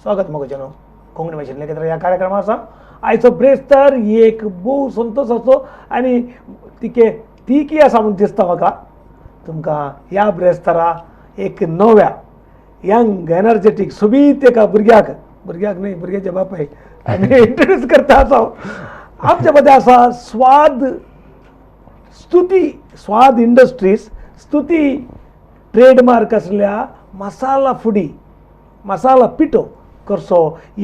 स्वागत मगोचनो कोंकणी भाशेंतले केंद्र ह्या कार्यक्रमात आसा. आयचो ब्रेस्तार एक भोव संतोश असो आनी ती की आसा म्हूण दिसता म्हाका. तुमकां ह्या ब्रेस्तारा एक नव्या यंग एनर्जेटीक सोबीत एका भुरग्याक न्ही भुरग्याच्या बापायक आमी इंट्रोड्यूस करता आसा. आमच्या मदें आसा स्वाद इंडस्ट्रीज स्तुती ट्रेडमार्क आसलेल्या मसाला पिठो करसो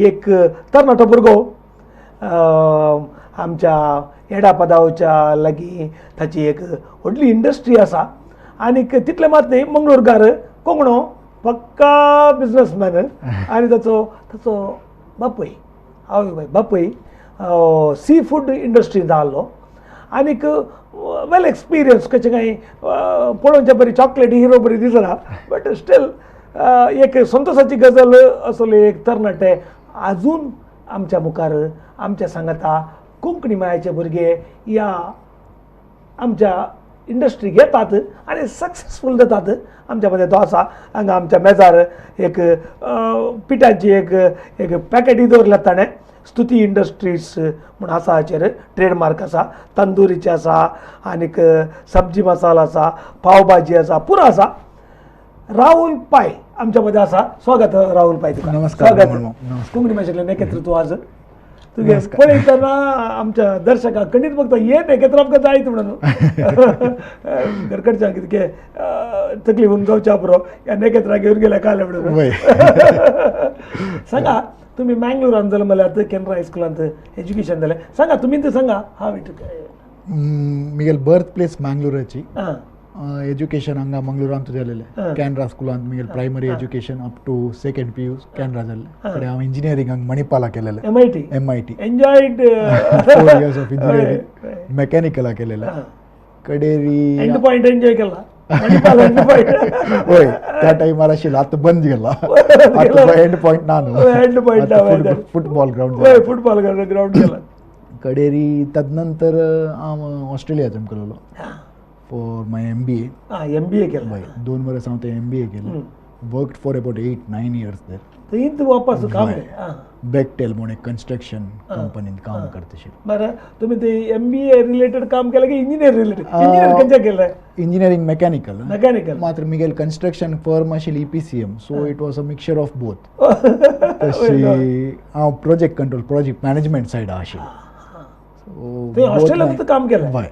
एक तरणाटो भुरगो. आमच्या एडापदावच्या लागीं ताची एक व्हडली इंडस्ट्री आसा आनीक तितले मात न्ही मंगळूरकार कोंकणो पक्का बिजनसमॅन आनी ताचो बापूय सी फूड इंडस्ट्रींत आसलो आनीक वेल एक्सपिरियन्स कशें काय पळोवचे बरी चॉकलेटी हिरो बरी दिसना बट स्टील एक संतोशाची गजल असले एक तरणाटे आजून आमच्या मुखार आमच्या सांगाता कोंकणी मायाचे भुरगे ह्या आमच्या इंडस्ट्रीक येतात आनी सक्सेसफूल जातात. आमच्या मदें तो आसा. हांगा आमच्या मेजार एक पिठाची एक पॅकेटी दवरल्यात ताणें. स्तुती इंडस्ट्रीज म्हूण आसा हाचेर ट्रेडमार्क आसा. तंदुरीचे आसा आनीक सब्जी मसाला आसा, पाव भाजी आसा, पुरो आसा. राहुल पाय आमच्या मदें आसा. स्वागत राहुल पाय तुका. नमस्कार. कोंकणी भाशेंतलें नेकेत्र तूं आज तुगे पळयतना आमच्या दर्शकांक खंडीत बघता हे नेकेत्र आमकां जायत म्हणून घरकडच्यान कितें तकलीफ होऊन जावच्या पुरो ह्या नेकेत्राक घेवन गेल्या काले म्हणून. सांगा तुम्ही मँगलोरान जल्मल्यात केनरा हायस्कुलांत एज्युकेशन जालें. सांगा तुमी ते सांगा हांव मिगेल बर्थ प्लेस मँगलोराची. एज्युकेशन हांगा मंगळुरांत जालेलें. कॅनरा स्कुलांत मिगेल primary education up to second PU Canara जाल्लें. फुडें हांव इंजिनियरींग मणिपाला केलेलें. MIT enjoyed 4 years of engineering मेकॅनिकला केलेलें. कडेरी एंड पॉइंट एन्जॉय केला. होय त्या टायमार आशिल्लो आतां बंद केला. आतां एंड पॉइंट ना न्हू. एंड पॉइंट फुटबॉल ग्राउंड केला. कडेरी तदनंतर हांव ऑस्ट्रेलियाचें केलेलो फॉर माय MBA. MBA केला. 2 वर्स हांव ते MBA केलें. वर्कड फॉर अबाउट 8-9 years देर. इंत वापस काम बेकटेल म्हणून एक कन्स्ट्रक्शन कंपनीत काम करता. बरं तुम्ही ते MBA रिलेटेड काम केलं की इंजिनियर रिलेटेड? इंजिनियर खंयच्या केलं? Engineering mechanical. मात्र मिगेल कन्स्ट्रक्शन फर्म आशिल्ली EPCM so it was a mixture of both. तशी हांव project control project management side आशिल्लो. ऑस्ट्रेलियांत काम केलं? हय.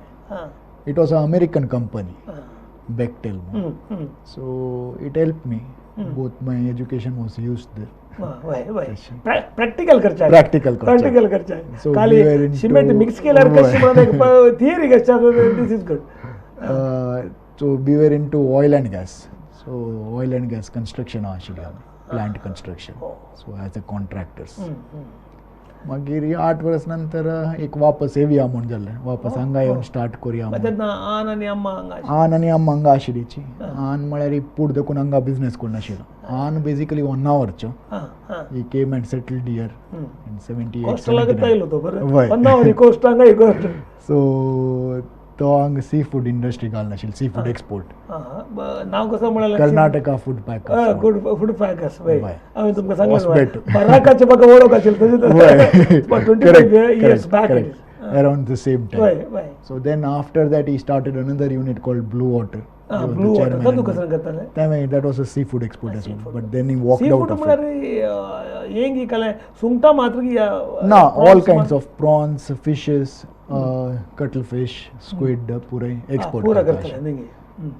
It was a American company Bechtel. So it help me both my education was used there. Practical करचा So खाली we were into- cement mix केल्यार कशी म्हणून थियरी कशा this is good. So we were into oil and gas. So oil and gas construction आशिल्ली आमी. Plant construction. So as a contractors. मागीर 8 वर्स नंतर एक वापस येवया म्हूण जालें. वापस हांगा येवन स्टार्ट करुया. आन आनी अम्मा हांगा आशिल्लीची. आन म्हळ्यार पूड देखून हांगा बिझनेस करून नाशिल्लो. आन बेजिकली 1 आवरचो. He came and settled here in 78. So तो हांगा सी फूड इंडस्ट्री घालना आशिल्ली. Sea food export. नाव कसं म्हणाल? Karnataka food packers. Food packers. हांवें तुमकां Hospital. सांगलें बराकाचे म्हाका वळख आशिल्ली 25 years back. Around the same time. So then after that he started another unit called Blue Water. Blue Water. तातूंत कसं करताले? That was a seafood export as well. But then he walked out of it. हेंगी केलें सुंगटां मात्र की No, all kinds of prawns, fishes, cuttlefish, squid, पुरे export. पूरा करताले.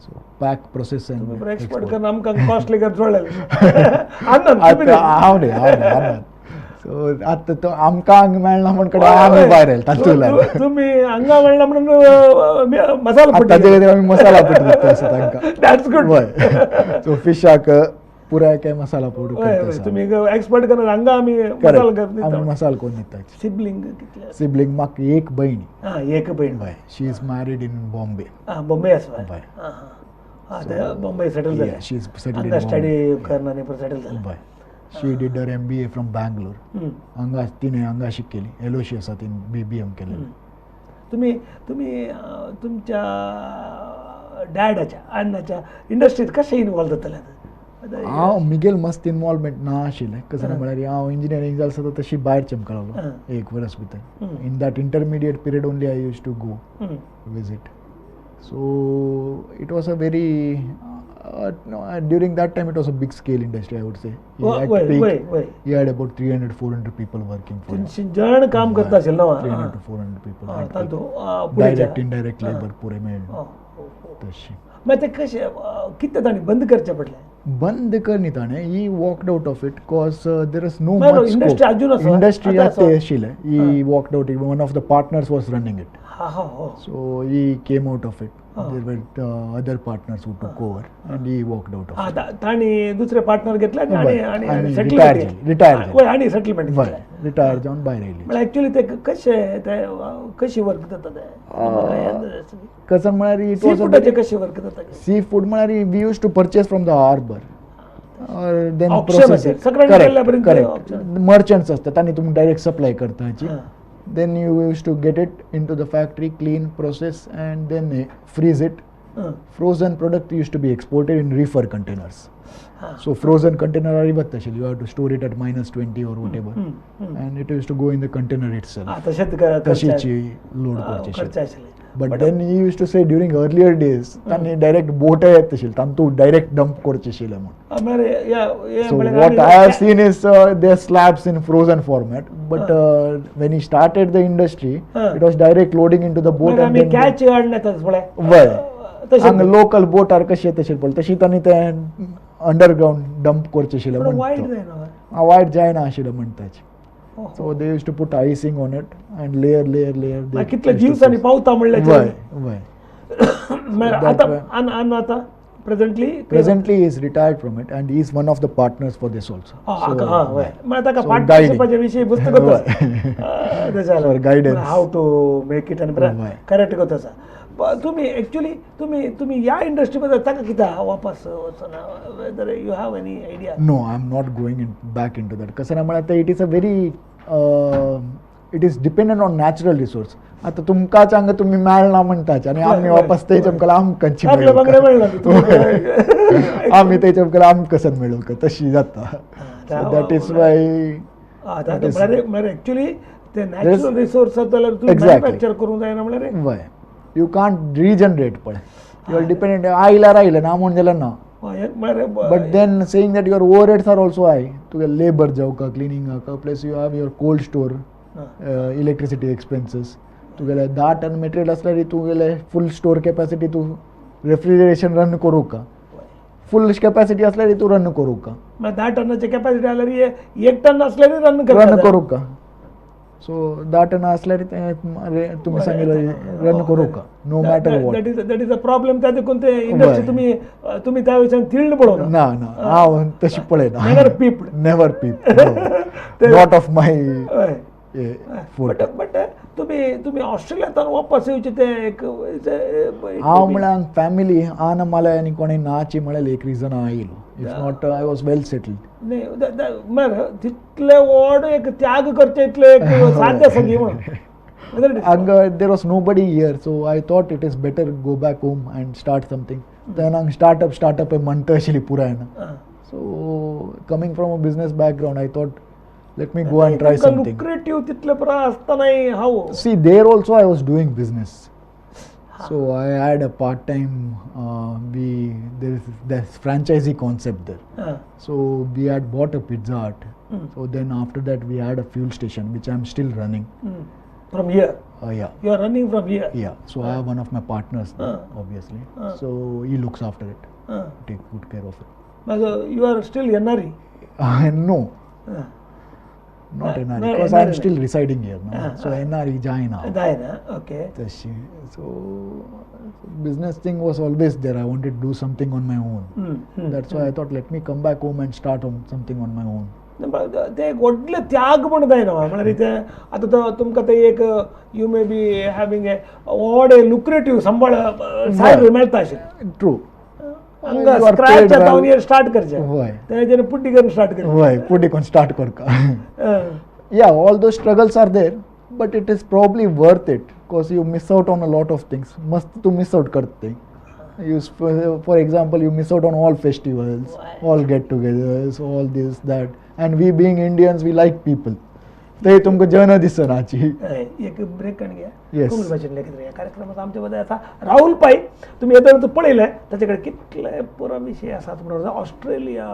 So pack, process and export करन आमकां कॉस्टली कर जोडलें. हांव न्ही. सो आतां तो आमकां हांगा मेळना म्हण कडे आमी भायर येयला तातूंतल्यान. तुमी हांगा मेळना म्हणून मसाला पुट्टी. ताजे खातीर आमी मसाला पुट्टी दिता आसा तांकां. That's good. सो फिशाक पुराय काय मसाला पोड करता. तुमी एक्सपोर्ट करन हांगा आमी मसाला करता. आमी मसाला करून दिता. सिबलिंग कितले? सिबलिंग म्हाका एक भयण. एक भयण. She is married in Bombay. Bombay आसा. बॉम्बे सेटल जालें. शी इज सेटल्ड हांगा स्टडी करना आनी सेटल जालें. She did her MBA from Bangalore. हांगा तिणें हांगा शिकली. एलोशी आसा तिणें BBM केलें. तुम्ही तुमच्या डॅडाच्या अण्णाच्या इंडस्ट्रीत कशें इन्वॉल्व जातले? हांव मिगेल मस्त इनवॉल्वमेंट ना आशिल्लें कसं म्हळ्यार हांव इंजिनियरींग जालें सुद्दां तशी भायर चमकलोलो एक वर्स भितर in that intermediate period only I used to go visit. So it was a very during that time it was a big scale industry, I would say. He had about 300-400 people working for him. जण काम करता असेल ना 300 to 400 people had तातू people. Direct indirect labor पुरे मेळ्ळे तशी. मग ते कशे किती ताणी बंद करचे पडले बंद करनी ताणें ही walked out of it cause there is no बरं, मच industry अजून आसा? इंडस्ट्री आता ते आसा? आशिल्लें ही walked out one of the partners was running it हा हा हो so he came out of it. There were other partners who took over and he walked out of हा it. ताणी दुसरे पार्टनर घेतले आणि वय, आणि आणि सेटलमेंट retire झाले. वय आणि सेटलमेंट वय रिटायर जावन भायर येयली म्हणजे ऍक्च्युअली ते कशे ते कशी वर्क जाता ते कसं म्हळ्यार इट सी वॉज फुडाचे कशे वर्क जाता सी फूड म्हळ्यार we used to purchase from the harbour or then Auction process असेल. it. सगळ्यांनी Correct, केल्यापर्यंत correct. auction. Merchants असतात आणि तुम्ही डायरेक्ट सप्लाय करता हाची हा. then you used to get it into the factory, clean, process and then freeze it. Frozen product used to be exported in reefer containers. So frozen container arrivat tashil, you have to store it at -20 or whatever and it used to go in the container itself. तशेंच तशीची load करची खर्च आशिल्ले but then he used to say during earlier days तांणी direct बोट येत तशील तांतू direct dump करचे आशिल्ले म्हणून. म्हळ्यार या So what I have seen is their slabs in frozen format, but when he started the industry, it was direct loading into the boat and आमी then catch हाडण्यातच पळय वय तशें हांगा लोकल बोटार कशें तशें पळय तशी तांणी ते अंडरग्राउंड डंप करचे आशिल्ले वायट म्हणून जायना वायट जायना आशिल्लें म्हणटाचे. So they used to put icing on it and layer. they कितले used to दिवसांनी freeze. पावता म्हणल्यार वय आता presently he is retired from it and he is one of the partners for this also. मग ताका So पार्टनरशिपाच्या विशयी पुस्तक For guidance. How to make it आणि Right. करेक्ट करता आसा. तुम्ही ऍक्च्युली तुम्ही या इंडस्ट्रीमध्ये ताका कित्याक वापस वचना whether you have any idea No, I'm not going back into that. कसं ना म्हळ्यार it is a very it is dependent on natural resource. आता तुमकाच हांगा तुम्ही मेळना म्हणटाच आनी आमी वापस थंयच्या मुखार आमकांची आपले बंगले आमी थंयच्या मुखार आमकां कसन मेळूं का तशी जाता. So that is why म्हळ्यार ऍक्च्युली ते नॅचरल रिसोर्स जाल्यार तुम्ही Exactly. मॅन्युफॅक्चर करूंक जायना म्हळ्यार वय यू कांट रिजनरेट पळय यू आर डिपेंडंट आयल्यार आयलें ना म्हण जाल्यार ना. But then saying that your overheads are also high, तुगे labor जावका cleaning जावका plus you have your cold store, electricity expenses. तुगेले 10 टन मटेरियल असल्यार तुगेले फुल स्टोर कॅपॅसिटी तू रेफ्रिजरेशन रन करूं का फुल कॅपॅसिटी असल्यार तू रन करूं का 10 टनाची कॅपॅसिटी आल्यार 1 टन असल्यार रन करूं का. सो 10 टन असल्यार तुम्ही सांगितलं रन करूं का no matter what. That is a problem त्या देखून ते इंडस्ट्री तुम्ही त्या विशयान तिळ्ळ पळोवना ना हांव तशी पळयना never peeped never peep not of my food. But तुम्ही ऑस्ट्रेलियांतल्यान वापस येवचे ते एक हांव म्हळ्यार फॅमिली आन माल्या आनी कोणें नाची म्हळ्यार एक रिजन आयलो if not I was well settled. म्हळ्यार तितले व्हड एक त्याग करचे इतले एक साध्य संगी म्हणून हांगा there was nobody here so I thought it is better go back home and start something. Then हांगा स्टार्टअप म्हणटा आशिल्ली पुराय ना. So coming from a business background I thought let me go and try something. Lucrative तितले पर असताना how see there also I was doing business. So I had a part time there is this franchisee concept there. So we had bought a Pizza Hut. So then after that we had a fuel station which I'm still running. From here? Yeah. You are running from here? Yeah. So I have one of my partners there, obviously. So he looks after it. Take good care of it. But you are still NRE? No. Not NRE because I'm still residing here now. So NRE Jaina. Okay. So business thing was always there. I wanted to do something on my own. That's why I thought let me come back home and start something on my own. ते एक व्हडले त्याग म्हणून जायना म्हळ्यार इथे आता तुमकां ते एक यू मे बी हॅविंग ए व्हड ए लुक्रेटिव्ह संबळ सायड मेळटा अशें. ट्रू. हांगा स्क्रॅच जावन हे स्टार्ट करचें तेजेर पुट्टी करून स्टार्ट करचें वय पुट्टी करून स्टार्ट करता. Yeah, all those struggles are there, but it is probably worth it because you miss out on a lot of things. मस्त तू मिस आउट करते For example, you miss out on all festivals, Why? all get-togethers, all this that, and we being Indians, we like people. ते तुमको जन दिसनाची. एक break काढून घ्या. Yes. कोमल भाषण लेखित या कार्यक्रमात आमच्यामध्ये असा राहुल पाई तुम्ही येताना पळयले त्याच्याकडे कितले पुरा विषय आसा तुम्हाला ऑस्ट्रेलिया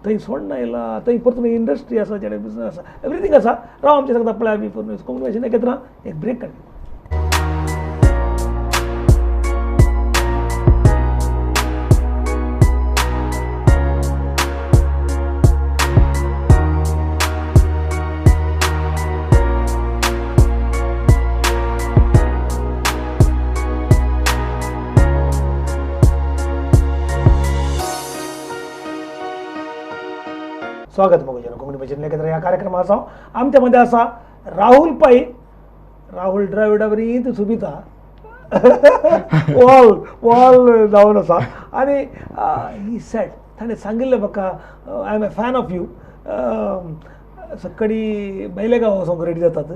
थंय सोडून आयला थंय परत तुम्ही इंडस्ट्री आसा जेणे बिझनेस आसा एवरीथिंग आसा राव आमच्या सांगता पळय आमी पूर्ण कोमल भाषण लेखित राहा एक ब्रेक काढ. स्वागत मगोजन कोंकणी भाषेन लेखित या कार्यक्रमाचा आमच्यामध्ये असा राहुल पाई राहुल द्रविडावरी सुबिता वॉल वॉल जावन आसा आनी ही सेट ताणें सांगिल्लें म्हाका I am a fan of you सकाळी बेलेगांव वचोंक रेडी जातात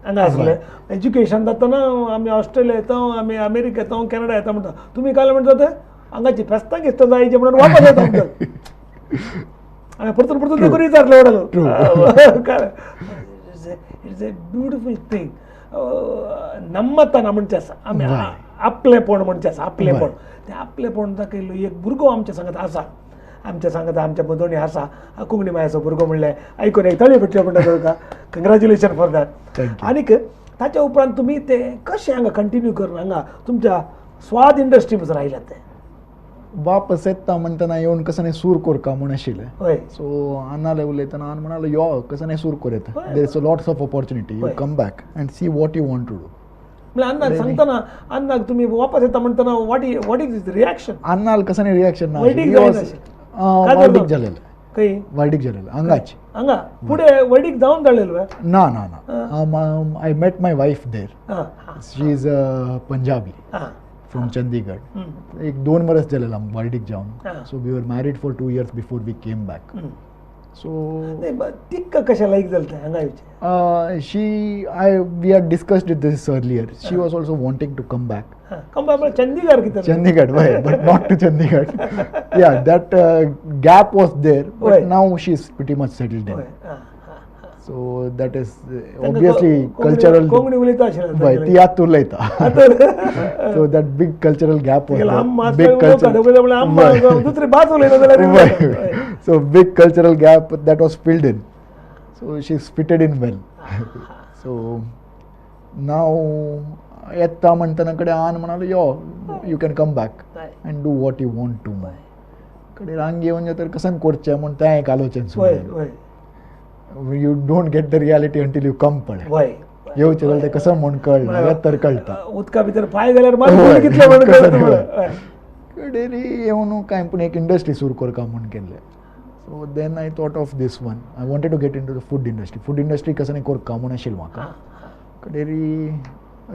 हांगा आसले एज्युकेशन जातना आमी ऑस्ट्रेलिया येता आमी अमेरिका येता कॅनडा येता म्हणटा तुमी काय म्हणटा ते हांगाची फेस्तां घेता जायचे म्हणून वापस येता म्हणटा आम्ही परतून परतून ते करून विचारलं एवढं इट्स अ ब्युटिफूल थिंग नम्मताना म्हणचे आसा आमी आपलेपण म्हणचे आसा आपलेपण ते आपलेपण दाखयलो एक भुरगो आमच्या सांगत आसा आमच्या सांगता आमच्या बदोणी आसा कोंकणी मायाचो भुरगो म्हणलें आयकून एक तळी भेटले म्हणटा तुका कंग्रॅच्युलेशन फॉर दॅट आनीक ताच्या उपरांत तुमी ते कशें हांगा कंटिन्यू करून हांगा तुमच्या स्वाद इंडस्ट्री भितर आयल्यात ते वापस येता म्हणटना येवन कसं नाही सूर कोरका म्हूण आशिल्लें. हय सो अन्नाले उलयतना हांवें म्हणालो यो कसं नाही सूर कोर येता. There is lots of opportunity you come back and see what you want to do. म्हणजे अन्नाक सांगतना अन्नाक तुम्ही वापस येता म्हणटना वॉट इज रिॲक्शन अन्नाल कसं नाही रिॲक्शन ना वर्डीक जायना आशिल्लें. वर्डीक जालेलें खंय वर्डीक जालेलें हांगाच हांगा फुडें वर्डीक जावन धाडलेलो ना ना ना I met my wife there she is Punjabi from Chandigarh. एक 2 वर्स जालेला वर्डीक जावन. So we were married for 2 years before we came back. So तिका कशें लायक जालें तें हांगा येवचें we had discussed this earlier. She was also wanting to come back. come back Chandigarh कितें Chandigarh, why? But not to Chandigarh. Yeah, that gap was there, but Right. now she's pretty much settled in. हय So that is obviously cultural. Konkani उलयता आशिल्लें Why? ती आत उलयता. So that big cultural gap was आम there. Mass Big आम दुसरी भास उलयता जाल्यार So big cultural gap that was filled in. So she's fitted in well. So now येता म्हणटना कडेन आन म्हणालो yo you can come back and do what you want to कडेन रांग येवन तर कसन करचें म्हूण तें एक आलोचन हय you don't get the reality until you come पळय हय येवचें जाल्यार तें कसं म्हूण कळना तर कळटा उदका भितर पांय घाल्यार मात कितले म्हणून कळटा कडेन येवन कांय पूण एक इंडस्ट्री सुरू करता म्हूण केल्लें. So then I thought of this one I wanted to get into the food industry कसं नाही करता म्हूण आशिल्लें म्हाका. कडेन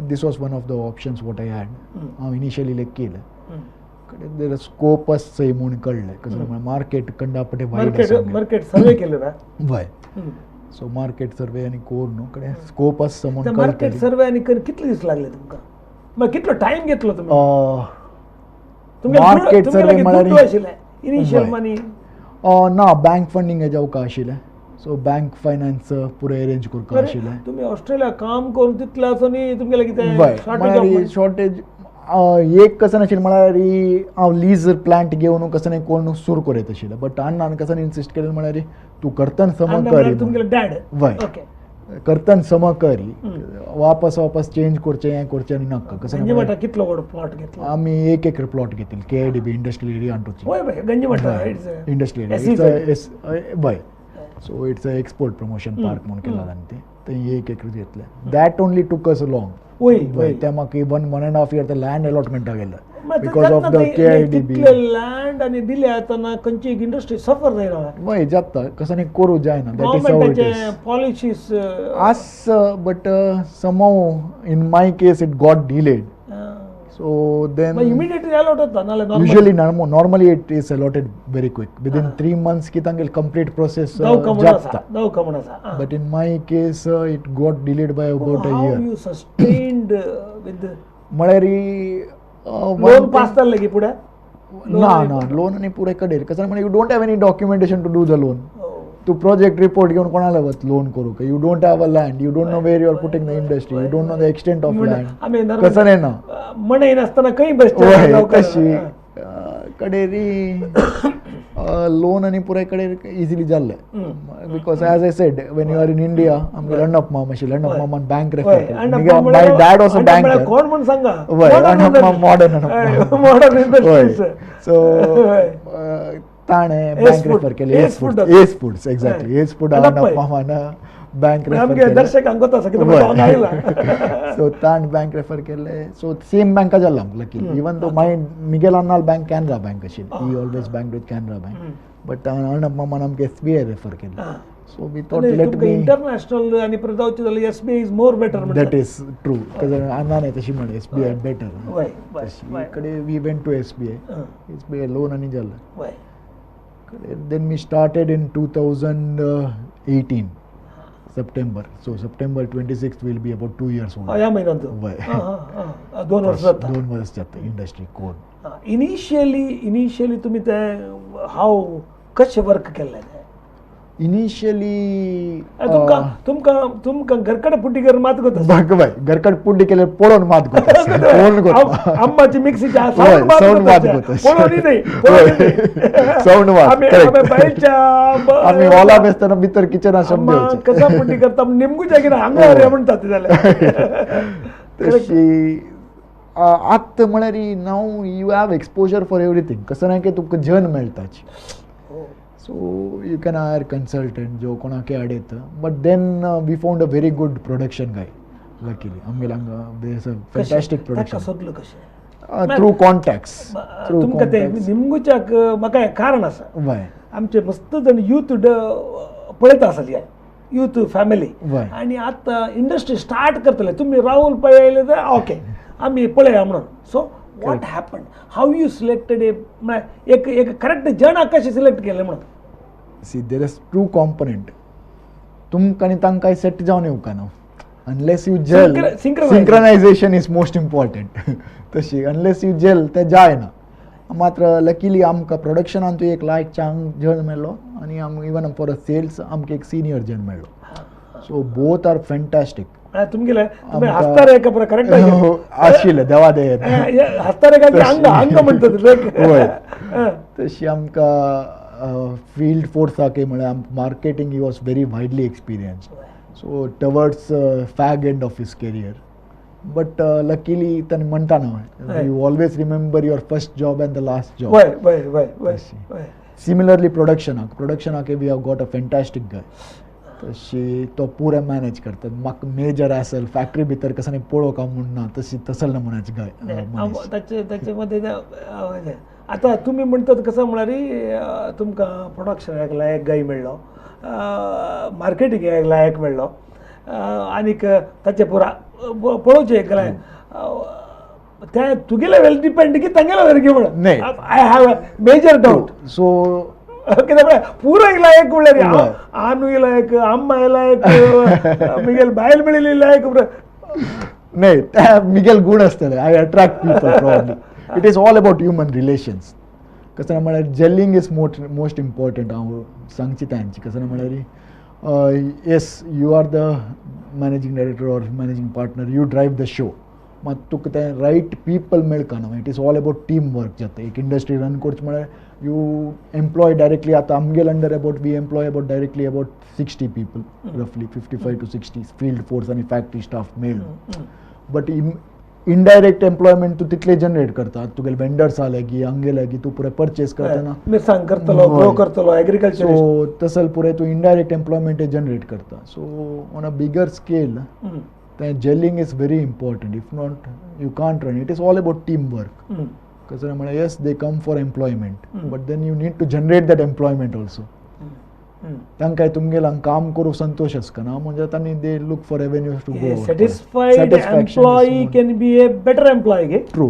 this was one of the options what I had. हांव इनिशियली लायक केलें कडेन देर स्कोपस चंय म्हूण कळ्ळें कसं मार्केट कंडापटे मार्केट सर्वे केलो ना वय. सो मार्केट सर्वे आनी कोर न्हू कडेन स्कोपस म्हूण मार्केट सर्वे आनी कितले दीस लागले तुमकां मागीर कितलो टायम घेतलो तुमी मार्केट सर्वे म्हळ्यार इनिशियल मनी ना बँक फंडींग हेज्या उका आशिल्लें. सो बँक फायनान्स पुरे अरेंज करता आशिल्लें. तुमी ऑस्ट्रेलिया काम करून तितले आसुनी तुमगेलें वय म्हळ्यार कितें शॉर्टेज एक कसं नाशिल्लें म्हळ्यार हांव लीज प्लांट घेवन कसं नाही कोण सुरू करत आशिल्लें. बट अण्णान कसं इन्सिस्ट केलें म्हळ्यार तूं करतन सम कर तुमगेले डॅड वय करतन सम कर वापस चेंज करचें हें करचें आनी नाका कसं गंजीमठा कितलो व्हड प्लॉट घेतलो आमी 1 एकर प्लॉट घेतिल्ली KIDB इंडस्ट्रियल एरिया अंटोची वय वय गंजीमठा इंडस्ट्रियल एरिया वय. So it's a export promotion park म्हणून केला ताणें थंय 1 एकर घेतलें. दॅट ओनली टूक अस लॉंग वय ते म्हाका 1.5 year लँड अलॉटमेंटा गेलं because of the KIDB land आनी दिले आतां खंयची एक इंडस्ट्री सफर जायना वय जाता कसं नाही करूं जायना. That is how it is policies आस but somehow in my case it got delayed. So then immediately allot होता नाले usually normally it is allotted very quick within 3 months ki tangal complete process japta. But in my case it got delayed by about a year. How you sustained with म्हळ्यार loan pass जाल्ले की फुडें ना loan आनी पुरे कडेर कसं म्हणजे you don't have any documentation to do the loan. तू प्रोजेक्ट रिपोर्ट घेऊन कोणाला वच लोन करू का? You don't have a land, you don't know where you are putting the industry, you don't know the extent of land. कसं नाही ना मणे नासतना खंय बेस्ट होय तशी कडेरी लोन आनी पुराय कडेर इजिली जाल्लें because as I said when you are in India आमगे लंडप्पा मातशी लंडप्पामान बँक रेफर केली. My dad also banker. कोण म्हण सांगा वय Landappa modern modern industries so ताणे बँक रेफर केले. S foods exactly S food लंडप्पामान बँक रेफर केले. दर्शकांक गोता सो ताण बँक रेफर केले. सो सेम बँका जाल्ला लकी इवन दो माय मिगेल अन्नाल बँक कॅनरा बँक आशिल्ली. ही always bank with Canara bank but लंडप्पामान आमगे एसबीआय रेफर केले. So we thought let me international आणि प्रजावची जाल्यार SBI is more better. That is true अन्नाने तशी म्हणे एसबीआय बेटर. इकडे we went to SBI loan आणि जाल्लं. Then we started in 2018 September. So September 26th will be about 2 years old. या महिन्यात वय 2 वर्ष जाता. 2 वर्ष जाता इंडस्ट्री कोड. इनिशियली तुम्ही ते हाव कशें वर्क केल्लें इनिशियली तुमकां घरकडे पुट्टी करून मात करता बाय घरकड पुड्डी केले पळोवन मात करता. आम्माची मिक्सीची साऊंड मात करता. साऊंड मात आम्ही ओला बेसतना भितर किचनात शब्द कसा पुट्टी करता निमगुच्या कितें हांगा म्हणटात तशी आत म्हळ्यार now you have exposure for everything. कसं नाही की तुमकां जन मेळटाची. So you can hire consultant जो कोणाके आड येतं. But then we found a very good production guy. Luckily, आमगेलांगा there's a fantastic production. सोदलो कशें? Through contacts. तुमकां ते निमगुच्याक म्हाका कारण आसा. वय आमचे मस्त जण यूथ पळयता आसले यूथ फॅमिली आणि आतां इंडस्ट्री स्टार्ट करतले. तुम्ही राहुल पै आयले तर ओके आमी पळया म्हणून. So what happen how you selected एक करेक्ट जण कशें सिलेक्ट केलें म्हणून. See there is true component. तुमकां आनी तांकां सेट जावन येवका न्हू unless you gel. Synchronization is most important. तशी अनलेस यू जेल ते जायना. मात्र लकीली आमकां प्रोडक्शनान तूं एक लायक चांग जण मेळ्ळो आणि इवन फॉर अ सेल्स आमकां एक सिनियर जण मेळ्ळो. So both are fantastic. तुमगेले हस्तारेखा पुरा करेक्ट आशिल्ले देवा दे हस्तारेखा अंग म्हणटात. तशी आमकां फील्ड फोर्साके म्हळ्यार marketing he was very widely experienced. So towards fag end of his career. But luckily ताणें म्हणटा न्हू you always remember your first job and the last job. Similarly प्रोडक्शनाक we have got a fantastic guy. तशी तो पुरे manage करतात. म्हाका major आसल फॅक्टरी भितर कसं नाही पळोवका म्हणना तशी तसल नमुन्याची गाय. ताचे मध्ये आता तुम्ही म्हणतात कसं म्हळ्यार तुमकां प्रोडक्शनाक लायक गाय मेळ्ळो, मार्केटिंगाक लायक मेळ्ळो आनीक ताचे पुरा पळोवचें एक लायक ते तुगेले वेल डिपेंड की तांगेले वेल घेवन नाही. I have a major doubt. So कितें म्हळ्यार पुरो लायक म्हणल्यार आनूय लायक आम्माय लायक मिगेल बायल मेळिल्ली लायक नाही ते मिगेल गूण आसतले. I attract people probably. It is all about human relations. कसं म्हळ्यार जेलिंग इज मोस्ट इम्पॉर्टंट. हांव सांगची तांची कसं म्हळ्यार yes you are the managing director or managing partner you drive the show. मात तुका ते रायट पीपल मेळका न्हू. It is all about team work जाता. एक इंडस्ट्री रन करची म्हळ्यार यू एम्प्लॉय डायरेक्टली. आतां आमगेल under we employ directly about 60 people रफली 55 to 60 फील्ड फोर्स आणि फॅक्टरी स्टाफ मेळून. बट इनडायरेक्ट एम्प्लॉयमेंट तू तितले जनरेट करता. तुगेले वेंडर्स आले की हांगेले की तू पुरे परचेस करतना मिरसांग करतलो ग्रो करतलो एग्रीकल्चर. सो तसल पुरे तू इनडायरेक्ट एम्प्लॉयमेंट जनरेट करता. So on a bigger scale ते gelling is very important. If not you can't run. It is all about team work. कसं म्हळ्यार yes they come for employment but then you need to generate that employment also. तांकां तुमगेलां काम करूं संतोष आसना म्हणजे तांणी they look for revenues to go. Satisfied employee can be a better employ. True.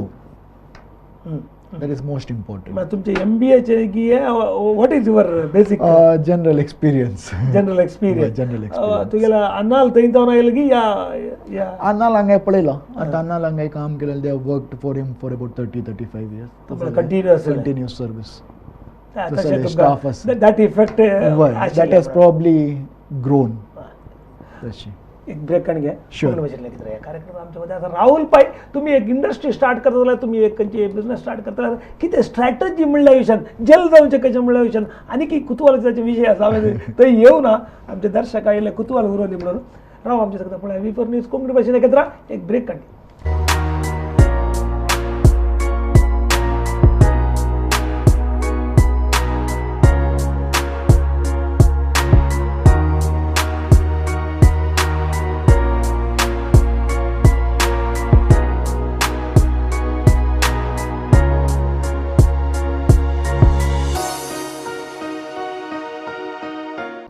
That is most important. मग तुमचे MBA चे की what is your basic general experience. General experience general experience तुगेला अन्नाल थंय येईल की या अन्ना लांगाय पळयला आता अन्ना लांगाय काम केलेलं. They worked for him for about 30-35 years. Continuous service. Staff that effect that has probably grown. तशी एक ब्रेक काढून घ्या. Sure. कार्यक्रम आमच्यामध्ये आता राहुल पाय तुम्ही एक इंडस्ट्री स्टार्ट करता तुम्ही एक बिझनेस स्टार्ट करता किती स्ट्रॅटजी म्हणल्या विशयान जल जाऊचे कशा म्हणल्या विशयान आणि की कुतूहलाचे विषय असा तर येऊ ना आमचे दर्शक आयले कुतूहल उरवली म्हणून राव आमच्या सगळं पुढे V4 न्यूज कोंकणी भाषेने एकत्र एक ब्रेक काढली.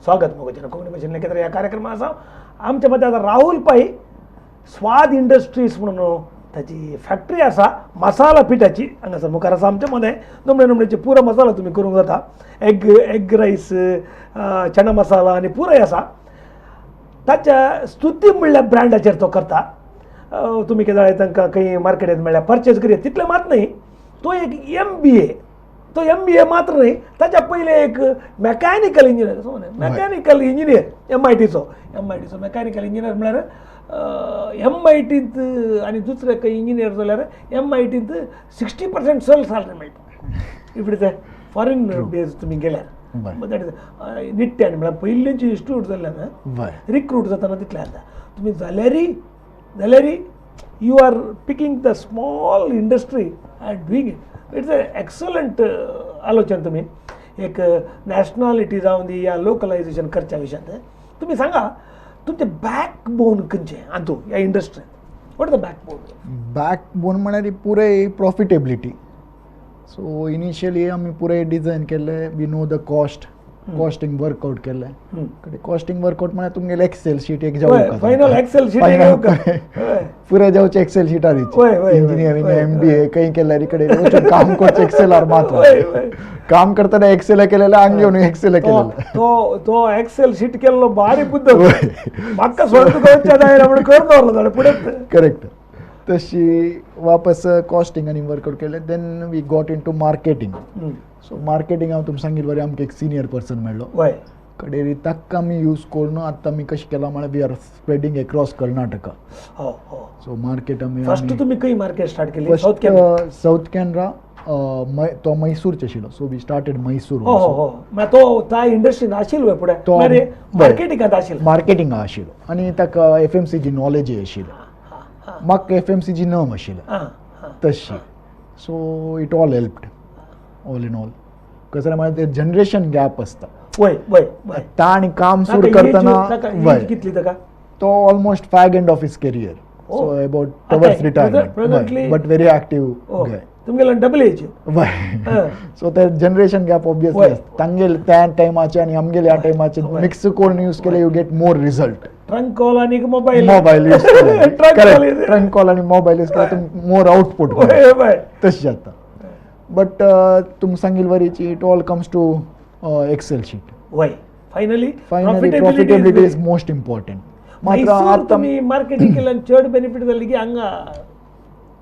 स्वागत मोगजन कोकणी भाषेने एकत्र या कार्यक्रमात असा आमच्यामध्ये आता राहुल पाई स्वाद इंडस्ट्रीज म्हणून त्याची फॅक्टरी असा मसाला पिठाची हांगासर मुखार आसा आमच्या मध्ये नमणे नमणेचे पुरो मसाला तुम्ही करूंक जाता. एग राईस चना मसाला आणि पुराय असा ताच्या स्तुती म्हणल्या ब्रँडाचेर तो करता. तुम्ही केदाळे तांकां खंय मार्केटात म्हणल्यार परचेज करूया तितले मात नाही. तो एक MBA मात्र नाही त्याच्या पहिले एक मेकॅनिकल इंजिनियर मेकॅनिकल इंजिनियर MITचो मेकॅनिकल इंजिनियर म्हळ्यार MITंत आणि दुसरे काही इंजिनियर जाल्यार MITंत 60% सॅलरी मेळटा. इफ फॉरेन बेज तुम्ही गेल्यार दॅट इज निट्ट्यान म्हळ्यार पयलींची इन्स्टिट्यूट जाल्यार रिक्रूट जाताना तितले जाता. तुम्ही जाल्यारी you are picking the small industry and doing it. It's a excellent आलोचन. तुम्ही एक नॅशनॅलिटी जाऊन दी या लोकलायझेशन करच्या विशयात तुम्ही सांगा तुमचे बॅकबोन खंयचे आंतू या इंडस्ट्रीन. वॉट द बॅकबोन म्हळ्यार पुरे प्रॉफिटेबिलिटी. सो इनिशियली आमी पुरे डिझायन केले. We know the costing workout केले. कॉस्टिंग वर्कआउट म्हळ्यार तुमगेले एक्सेल शीट एक जाऊ फायनल एक्सेल शीट पुरे जावचे एक्सेल शीटार इंजिनियरिंग MBA काही केल्यार इकडे काम करचे एक्सेलार मात्र काम करताना एक्सेल केलेलं आंगेवन एक्सेल केलेलं तो एक्सेल शीट केल्लो भारी बुद्ध म्हाका सोडून करता पुढे. करेक्ट. तशी वापस कॉस्टिंग आणि वर्कआउट केले. Then we got into marketing. So marketing हांव तुमकां सांगिल्लें बरें आमकां एक सिनियर पर्सन मेळ्ळो कडेरी ताका आमी यूज करून आतां आमी कशें केलां म्हळ्यार we are spreading across Karnataka. So market आमी फर्स्ट तुम्ही खंय मार्केट स्टार्ट केली? साऊथ कॅनरा. तो मैसूरचे आशिल्लो. So we started Mysore. तो त्या इंडस्ट्रीन आशिल्लो पुढे मार्केटिंग आशिल्लो आणि ताका FMCG नॉलेज आशिल्लें. म्हाका FMCG नम आशिल्लें तशी. So it all helped all in all. कसं म्हळ्यार ते जनरेशन गॅप आसता ता आनी काम सुरू करतना कितली ताका तो almost fag end of his career. So about towards retirement but very active guy. तुमगेला डबल एज सो ते जनरेशन गॅप ऑब्वियसली तांगेले त्या टायमाचे आणि आमगेले ह्या टायमाचे मिक्स करून यूज केले you get more result. Trunk call आणि मोबाईल यूज ट्रंक कॉल आणि मोबाईल यूज केला मोर आउटपुट तशी जाता. बट तुम सांगिल वरीची it all comes to Excel sheet. Finally profitability is most important. मात्र आता तुम्ही मार्केटिंग केल्यान चड बेनिफिट जाली की हांगा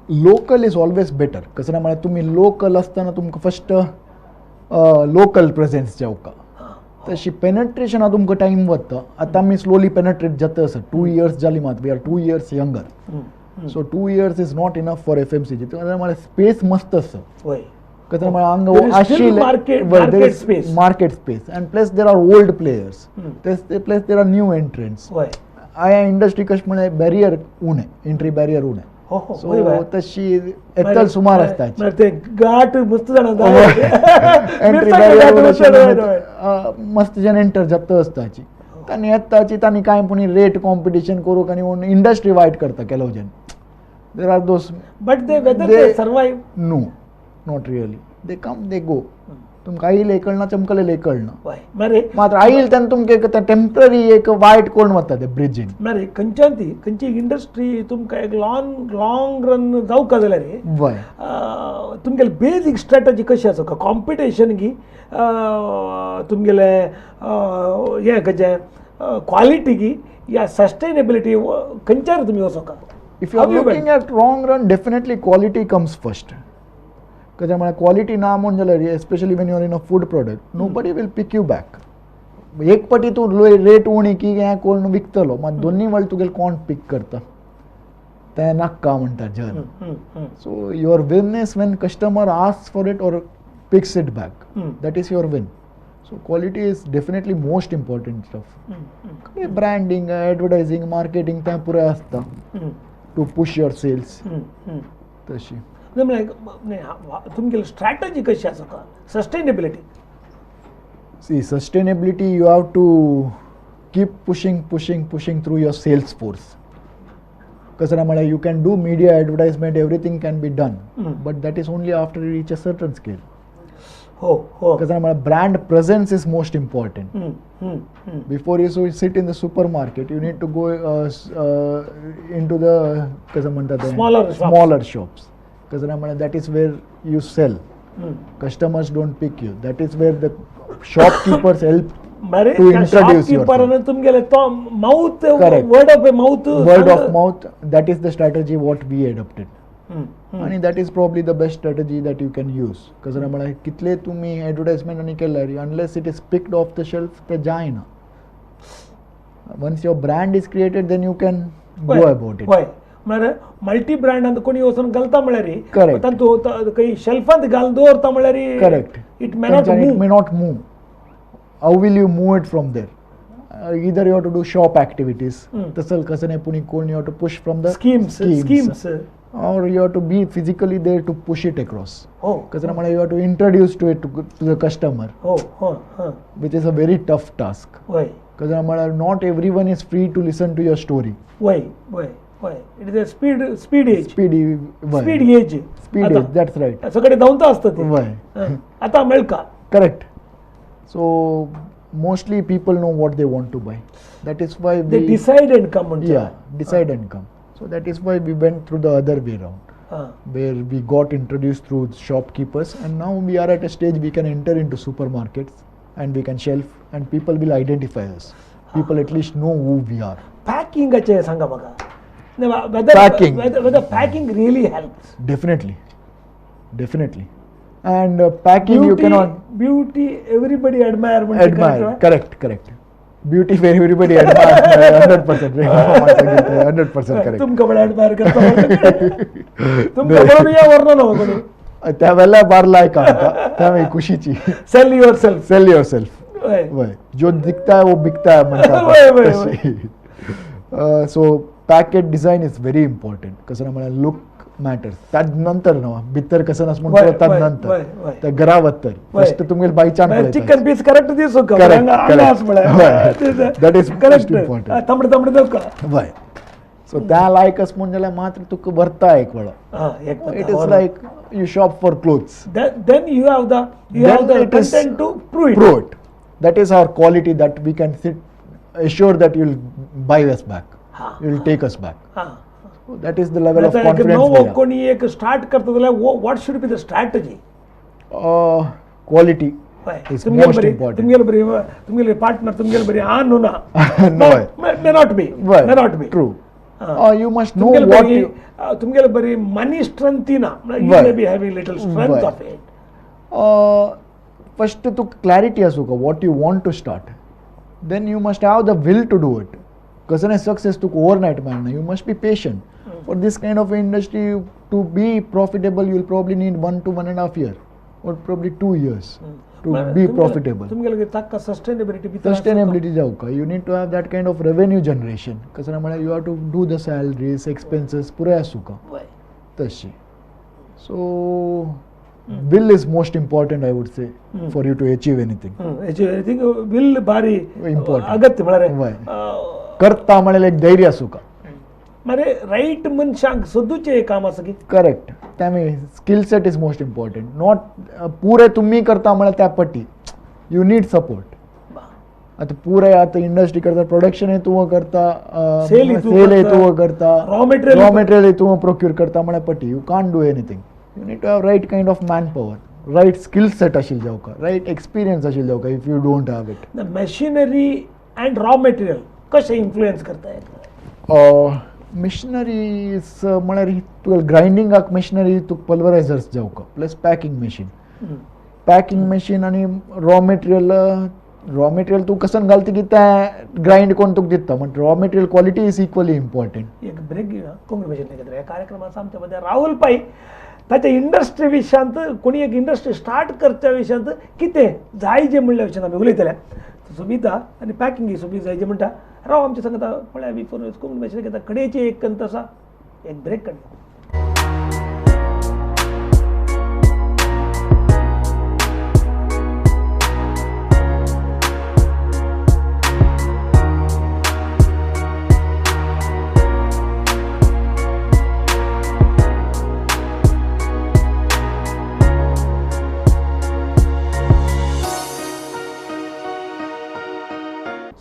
लोकल इज ऑलवेज बेटर. कसं ना म्हळ्यार तुम्ही लोकल असताना तुमकां फस्ट लोकल प्रेझेन्स जावका. तशी पेनेट्रेशना तुमकां टायम वता. आतां आमी स्लोली पेनेट्रेट जाता आसा. 2 years जाली मात. We are 2 years younger. So 2 years is not enough for FMCG. म्हळ्यार स्पेस मस्त आसा. कसं म्हळ्यार हांगा आशिल्ले market space and plus there are old players. Plus there are new entrants. ह्या इंडस्ट्री कशें म्हळ्यार बॅरियर उणे. एंट्री बॅरियर उणे. सो तशी येतल सुमार आसता. ते गाठ मस्त एंट्री बॅरियर मस्त जन एंटर जाता आसताची. तांणी येताची तांणी कांय पुणी रेट कॉम्पिटिशन करूंक आनी इंडस्ट्री वायट करता केलो जन. There are those but they whether they survive. No not really. They come they go. तुमकां आईल एक कळना चमकलेले एक कळना वय मरे मात्र आईल तेन्ना तुमकां टेम्पररी एक वायट कोण वता ते ब्रिजीन मरे खंयची इंडस्ट्री तुमकां एक लॉंग रन जावका जाल्यार वय तुमगेले बेजीक स्ट्रॅटजी कशी आसा कॉम्पिटिशन की तुमगेले हें खंयचें क्वालिटी की या सस्टेनेबिलिटी खंयच्यार तुमी वचोका if you are looking at long run definitely quality comes first कशें म्हळ्यार क्वालिटी ना म्हण जाल्यार especially when you are in a food product nobody will pick you back एक पाटी तूं रेट उणी की हें कोण विकतलो मात दोनी वाल तुगेलें कोण पिक करता तें नाका म्हणटा जन so your win is when customer ask for it or picks it back that is your win so quality is definitely most important stuff branding advertising marketing तें पुराय आसता टू पुश युअर सेल्स तशी तुमगेली strategy कशी आसा का sustainability See, sustainability, you have to keep pushing through your sales force. Because you can do media advertisement, everything can be done, but that is only after you reach a certain scale. Because brand presence is most important. Before you sit in the supermarket, you need to go into the smaller shops. Because that is where you sell. Customers don't pick you. That is where the shopkeepers help to introduce yourself. तुमगेले तो mouth Correct. word of mouth, that is the strategy what we adopted. And that is probably the best strategy that you can use. Because कितले तुम्ही advertisement आणि केल्यार unless it is picked off the shelf ते जायना. Once your brand is created, then you can go about it. म्हळ्यार multi brand ಅಂತ कोणी वचून घालता म्हळ्यार Correct. तांतू काही शेल्फांत घालून दवरता म्हळ्यार Correct. It may not It may not move. How will you move it from there? Either you have to do shop activities. तसल कसं नाही पुणी कोण you have to push from the schemes or you have to be physically there to push it across. Because you have to introduce to it to the customer, which is a very tough task. Because not everyone is free to listen to your story. Why? It is a speed age. Speed age. That's right. सगळे धावता असतं ते. Why? आता मेळका. Correct. So mostly people know what they want to buy. That is why they decide and come. Decide and come. So that is why we went through the other way around, where we got introduced through shopkeepers, and now we are at a stage we can enter into supermarkets and we can shelf, and people will identify us. People at least know who we are. Packing ache sanga baga. Whether packing really helps. Definitely. And packing beauty, you cannot. Beauty everybody admire. Correct. Beauty where everybody admires. 100%. 100% correct. तुम कपडे admire करता हो. तुम कपडे या वर्णन हो कोणी. त्यावेळेला बारलाय का त्यावेळी खुशीची. Sell yourself. वय जो दिखता है वो बिकता है म्हणतात. So packet design is very important. कसं म्हणा look matters. त्यानंतर ना भितर कसं नस म्हणतो त्यानंतर त्या घरावतर फक्त तुम्हाला बायचान पळयता. चिकन पीस करेक्ट दिसो का. Correct. That is most important. तांबडे दोका. वय सो त्या लायकस म्हण जाल्यार मात्र तुका भरता एक वेळ. It is like you shop for clothes. Then you have the content to prove it. That is our quality that we can assure that you'll buy us back. You'll take us back. So that is the level of confidence we have. कोणी एक start करता जाल्यार what should be the strategy? Quality is most important. तुमगेले partner तुमगेले बरी आन ना. May not be. True. You must know what you. तुमगेले बरी money strength ना. You may be having little strength of it. First to clarity असू का what you want to start. Then you must have the will to do it. Because success took overnight, man. You must be patient. For this kind of industry to be profitable, you will probably need 1 to 1.5 years, or probably 2 years to be profitable. Sustainability जाऊ का? You need to have that kind of revenue generation. Because you have to do the salaries, expenses, पुरे असू का? तशी. So will is most important, I would say, for you to achieve anything. Achieve anything, will भारी important. अगत्य म्हळ्यार करता म्हळ्यार एक धैर्य असू का? मारे राईट मनशांक सोदूचें एक काम आसा की करेक्ट त्यामुळे skill set is most important not पुरे तुम्ही करता म्हळ्यार त्या पट्टी यू नीड सपोर्ट आता पुरे आता इंडस्ट्री करता प्रोडक्शन तू करता Sale तू करता raw material रॉ मटेरियल तू प्रोक्यूर करता म्हळ्यार पट्टी you can't do anything you need to have right kind of man power right skill set आशिल्ले जावका राईट एक्सपिरियन्स आशिल्ले जावका if you don't have it machinery and raw material कशें influence करता मिशनरीज म्हळ्यार तुवें ग्राइंडिंगाक मिशनरी तुका पल्वरायझर्स जावका प्लस पॅकिंग मशीन आनी रॉ मटेरियल तू कसन घालता की तें ग्राइंड कोण तुका दिता म्हणजे raw material quality is equally important एक ब्रेक घेऊया कॉंग्रेच्युलेशन या कार्यक्रमाचा आमच्यामध्ये राहुल पाई ताच्या इंडस्ट्री विशयांत कोणी एक इंडस्ट्री स्टार्ट करच्या विशयांत कितें जाय जे म्हणल्या विशयान आमी उलयतले सुविधा आनी पॅकिंग ही सुविधा जाय जे म्हणटा राव आमच्या सांगता पळय बिफोर कॉंग्रेच्युलेशन घेता कडेची एक कंत आसा एक ब्रेक काडया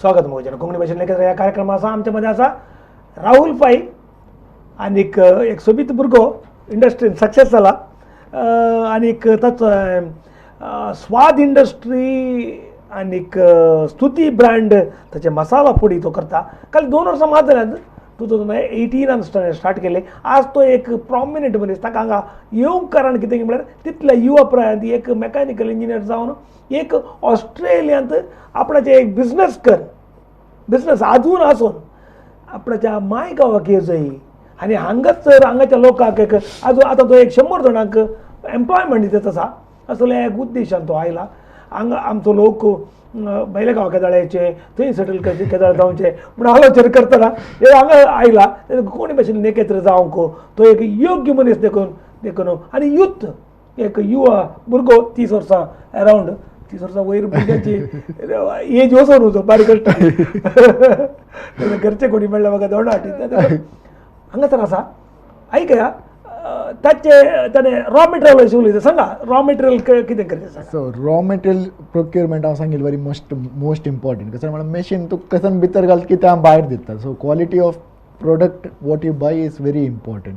स्वागत महोदय कोंकणी भाषेन लेखक या कार्यक्रमाचा आमच्यामध्ये असा राहुल पाई आणि एक सोबीत भुरगो इंडस्ट्रीन सक्सेस जाला आणि ताचो स्वाद इंडस्ट्री आणि स्तुती ब्रँड ताचे मसाला पोडी तो करता काल 2 वर्सां मात जाल्यात 2018 स्टार्ट केले आज तो एक प्रॉमिनंट मनीस ताका हांगा येवंक कारण कितें म्हळ्यार तितल्या युवा प्रायांत एक मेकॅनिकल इंजिनियर जावन एक ऑस्ट्रेलियांत आपणाचे एक बिझनेस आजून आसून आपणाच्या माय गांवाक येवजय आनी हांगाच जर हांगाच्या लोकांक एक आजून आतां तो एक 100 जाणांक एम्प्लॉयमेंट दितात आसा असले एक उद्देशान तो आयला हांगा आमचो लोक बैले गांवा केदाळ्याचे थंय सेटल केदाळ जावचे म्हण आलोचना करतना हे हांगा आयला कोणी भाशेन नेकेत्र जावंक तो एक योग्य मनीस देखून आनी यूथ एक युवा भुरगो 30 वर्सां अरावंड 30 वर्सां वयर भुरग्याची एज वचोन वचो बारीक घरचे कोणी म्हणल्यार म्हाका दोन हाटी हांगासर आसा आयकया ताणे रॉ मटेरियल अशें उलयता सांगा रॉ मटेरियल कितें करता सो रॉ मटेरियल प्रोक्युरमेंट हांव सांगिल्लें वेरी मोस्ट इम्पॉर्टंट कसं म्हळ्यार मशीन तूं कसन भितर घालता की तें भायर दिता so quality of product what you buy is very important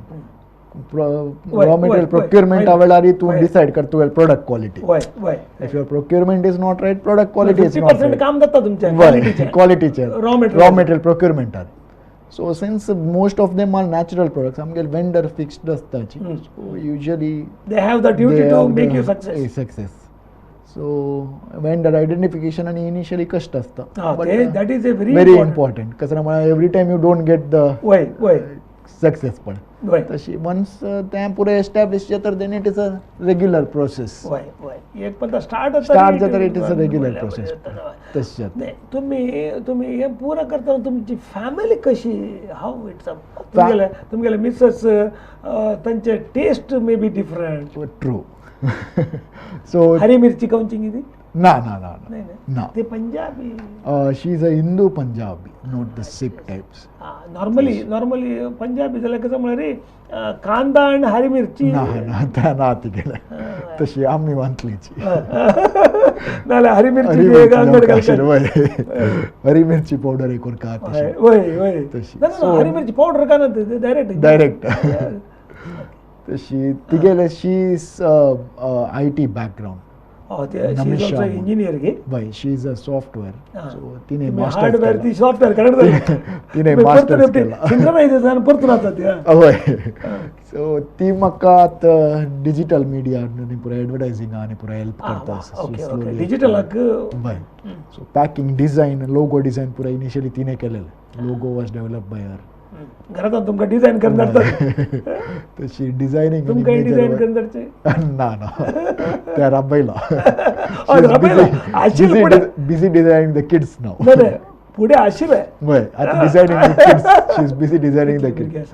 raw material प्रोक्युरमेंटा वेळार तूं डिसायड कर तुवें product quality if your procurement is not right product quality is not right काम जाता तुमचें क्वॉलिटीचेर रॉ रॉ मटेरियल प्रोक्युरमेंटार so since most of them are natural products आमगे वेंडर फिक्स्ड आसताची so usually they have the duty to make you success so vendor identification आणि initially कष्ट आसता that is a very important कसं म्हळ्यार every time you don't get the success पण तशी once तें पुरें एस्टॅब्लिश जाता then it is a regular process एक पण स्टार्ट जाता it is a regular process तशें तुम्ही हे पुरा करतना तुमची फॅमिली कशी हाऊ इट्स तुमगेले मिसेस तांचे taste may be different true so हरी मिरची खावची किती ना ते Punjabi she is a Hindu Punjabi not the Sikh types normally Punjabi जाल्यार कसं म्हळ्यार रे कांदा आनी हरी मिरची ना ती गेल्या तशी आमी वांतलीची नाल्यार हरी मिरची हरी मिरची पावडर एक करता हरी मिरची पावडर का डायरेक्ट तशी ती गेले she is IT background. Engineer गे by she is a software so तिने हार्डवेअर ती सॉफ्टवेअर करत तिने मास्टर्स केला सिंक्रोनायझेशन परतून आतात होय सो ती म्हाका आतां डिजिटल मिडिया आनी पुरा एडवर्टायझिंगा आनी पुरा हेल्प करता डिजिटलाक by so packing design logo design पुरा इनिशियली तिने केलेले logo was develop by her घरात तुमका डिझाईन करतात तशी डिझायनिंग तुमका डिझाईन करताचे ना त्या राबयला बिझी डिझायनिंग द किड्स नाव पुढे आशिल्ले वय आता designing the kids she is busy designing the kids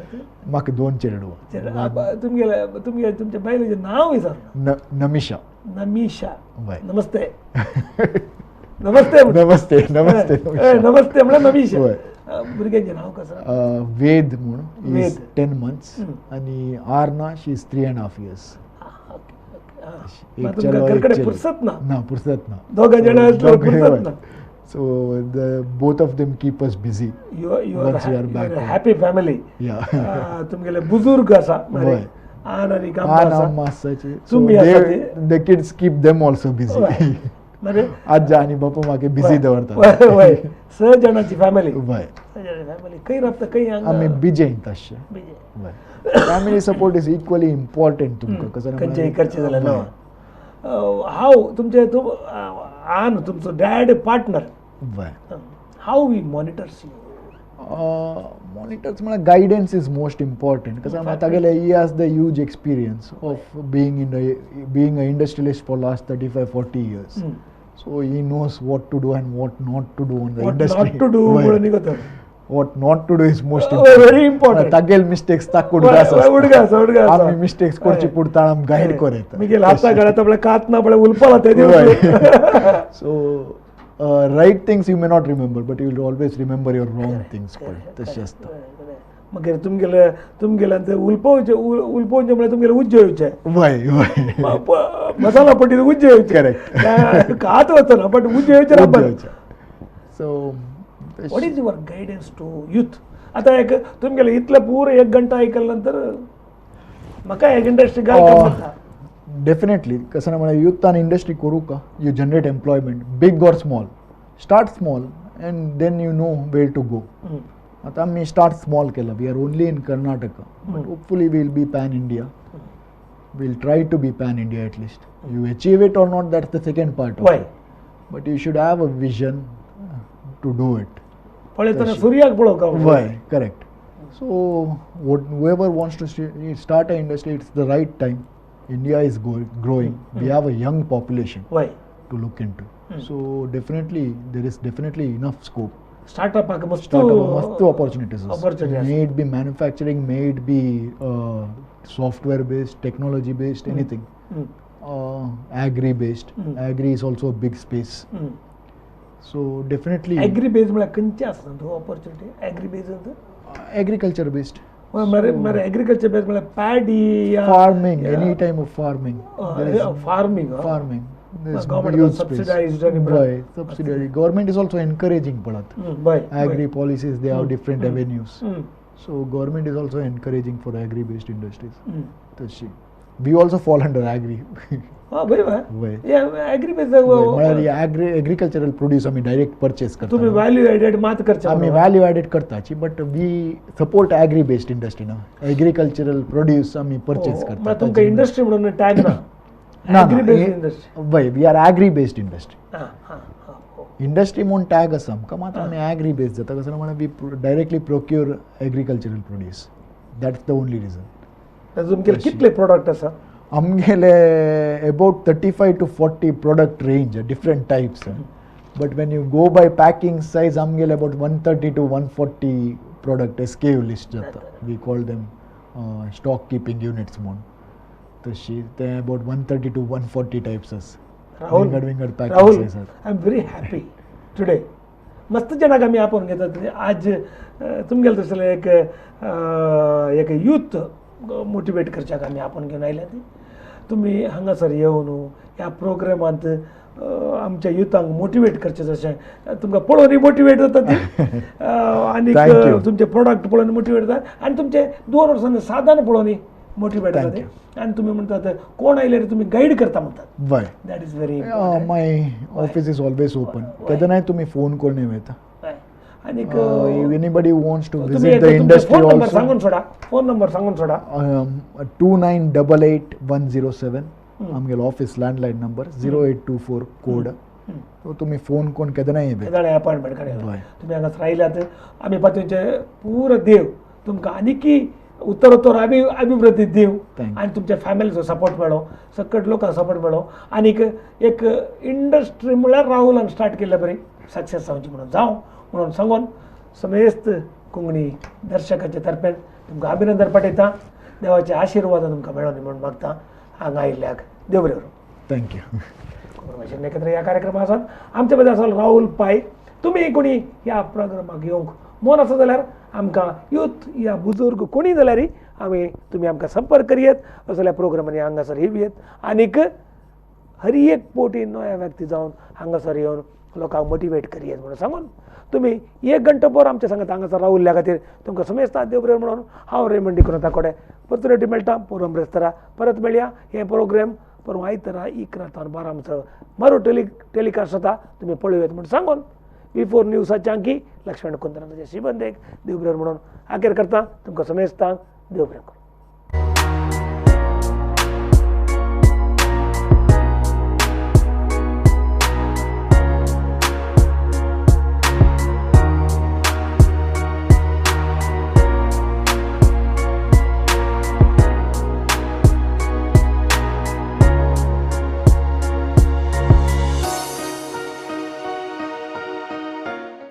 म्हाका 2 चेडवा तुमच्या बायलेचें नाव विचार नमिशा वय नमस्ते नमस्ते नमस्ते नमस्ते म्हणल्यार नमिशा भुरग्यांचें नांव कसं वेद म्हणून इज वेद. 10 months आणि आर्ना शी इज 3.5 years. एक चलो, एक घरकडे चलो. फुरसत ना ना फुरसत ना. दोघं जण असल्यावर दोघे फुरसत होय. ना. So the both of them keep us busy. You Once we are back are home. happy family. Yeah. तुमगेले बुजुर्ग आसा म्हणजे होय. आन आणि Ah, गांव na आसा massaचे. So तुम्ही आसा ते. the kids keep them also busy. होय. म्हणजे आजा आणि बापू मागे बिझी होय, दवरतात. होय. स जणांची फॅमिली वय फॅमिली काही राबता काही आम्ही बिजे तशे family support is equally important तुमकां कसं खंयचे करचे जाल्यार न्हू हाव तुमचे आन तुमचो डॅड पार्टनर वय हाव वी मॉनिटर्स यू मॉनिटर्स म्हळ्यार गायडन्स इज मोस्ट इम्पॉर्टंट कसं तागेले he has the huge experience of being a industrialist for last 35-40 years. So he knows what to do and what not to do on the what industry. not to do म्हणून निघतो What not to do is most very important. तागेल mistakes ताक उडगा आम्ही mistakes करची पुरता आम guide करेत मिगेल हाता गळ्यात आपल्या कात ना आपल्या उलपाला ते दिवस So right things you may not remember but you will always remember your wrong things तशें आसता. मागीर तुमगेले ते उलपोवचे म्हळ्यार तुमगेले उज्जे येवचे वय वय मसाला पट्टी उज्जे येवचे Correct. कात वचना बट उज्जे येवचे राबल. So what is your guidance to youth आता एक तुमगेले इतले पुरे 1 घंटा ऐकल्या नंतर म्हाका एक इंडस्ट्री गाय करता डेफिनेटली कसं ना म्हळ्यार यूथ आणि इंडस्ट्री करूं का you generate employment big or small start small and then you know where to go. आता आम्ही स्टार्ट स्मॉल केलं we are only in Karnataka but hopefully will be pan India will try to be pan India at least you achieve it or not that's the second part Why? But you should have a vision to do it. पळयतना सुर्याक पळोवका Why? Correct. So, whoever wants to start an industry, it's the right time. India is growing. We have a young population वय to look into. So, definitely, there is definitely enough scope. स्टार्टअपाक मस्त Startup, must opportunities. Opportunities. May it be manufacturing, may it be software based, technology based, anything. Agri based. Agri is also a big space. So, definitely. Agri based म्हळ्यार खंयचे आसता तो opportunity agri based Agriculture based. मरे agriculture based म्हळ्यार paddy Farming, any time of farming. There is farming farming. There's government huge has space. subsidized any Right, subsidiary. Government is also encouraging padat. बय Agri policies, they have different avenues. So government is also encouraging for agri-based industries. Tashi. We also fall under agri. हा बय बय Why? Agree based म्हळ्यार agricultural produce आम्ही direct purchase तुम्ही करता. Value aided मात करचे आम्ही value added करताची, but we support agri-based industry ना. Agricultural produce आम्ही purchase करता. मग तुमका इंडस्ट्री म्हणून टॅग ना ना, ॲग्री बेज हे- इंडस्ट्री वय, we are agri-based industry. हां हां इंडस्ट्री म्हणून टॅग आसा आमकां मात आमी ॲग्री बेस्ड जाता कसं म्हळ्यार we directly procure agricultural produce that's the only reason. तुमगेले कितले प्रोडक्ट आसा आमगेले about 35 to 40 product range different types but when you go by packing size आमगेले about 130 to 140 product SKU list जाता we call them stock keeping units म्हणून तशी ते about 130 to 140 types आसा. राहुल विंगड packing Rahul size I am very happy today मस्त जणाक आमी आपण घेतात आज तुमगेले तसले एक यूथ मोटिवेट करच्याक आमी आपण घेवन आयल्या ती तुमी हांगासर येवन ह्या प्रोग्रामांत आमच्या युथांक मोटिवेट करचें जशें तुमकां पळोवन मोटिवेट जाता ती आनी Thank you. तुमचे प्रोडक्ट पळोवन मोटिवेट जाता आनी तुमचे 2 वर्सांनी साधन पळोवन मोटिवेट Thank जाता ते आनी तुमी म्हणटात कोण आयल्यार तुमी गायड करता म्हणटात वय that is very my office is always open केदनाय तुम्ही फोन करून येता. आनीक एनीबडी वॉन्ट्स टू तुम्ही विजिट द तुमचो इंडस्ट्री फोन नंबर ऑल्सो सांगून सोडा फोन नंबर सांगून सोडा 2988-107 आमगेलो office landline number 0824 code so तुम्ही फोन करून केदनाय येता. जाणे अपॉइंटमेंट काडया बरें. तुमी हांगासर आयल्यात आमी पातूचे पुरो देव तुमकां आनीकी उत्तरोत्तर अभिवृद्धी देव Thank you. आनी तुमच्या फॅमिलीचो सपोर्ट मेळो सकट लोकांक सपोर्ट मेळो आनीक एक इंडस्ट्री म्हळ्यार राहुलान स्टार्ट केल्ल्या बरी सक्सेस जावची म्हणून जावं म्हणून सांगून समेस्त कोंकणी दर्शकाच्या तर्फेन तुमकां अभिनंदन पाठयता देवाचे आशिर्वाद तुमकां मेळोनी म्हणून मागता हांगा आयिल्ल्याक देव बरें करूं. थँक्यू. एकत्र या कार्यक्रमात आसात आमचे मध्ये असाल राहुल पाय तुम्ही कोणी या प्रोग्रामाक येवंक मन आसा जाल्यार आमकां यूथ या बुजुर्ग कोणी जाल्यारय तुमी आमकां संपर्क करियेत जाल्यार प्रोग्रामांनी हांगासर येवयेत आनीक हर एक पोटी नव्या व्यक्ती जावन हांगासर येवन लोकांक मोटिवेट करियेत म्हणून सांगून तुमी 1 घंटो पर आमच्या सांगात हांगासर रावल्ल्या खातीर तुमकां समेस्ता देव बरें म्हणून हांव रेमंड डिक्रोता कोडे ऑपॉर्च्युनिटी मेळटा परम ब्रेस्तारा परत मेळया हे प्रोग्राम परवा आयतारा 11 म्हणसर मारू टेलिकास्ट जाता तुमी पळोवयात म्हणून सांगून V4 न्यूजाच्या अंकी लक्ष्मण कुंदराचे श्रीबंदेक देव बरें म्हणून आखेर करता तुमकां समेस्तांक देव बरें करूं.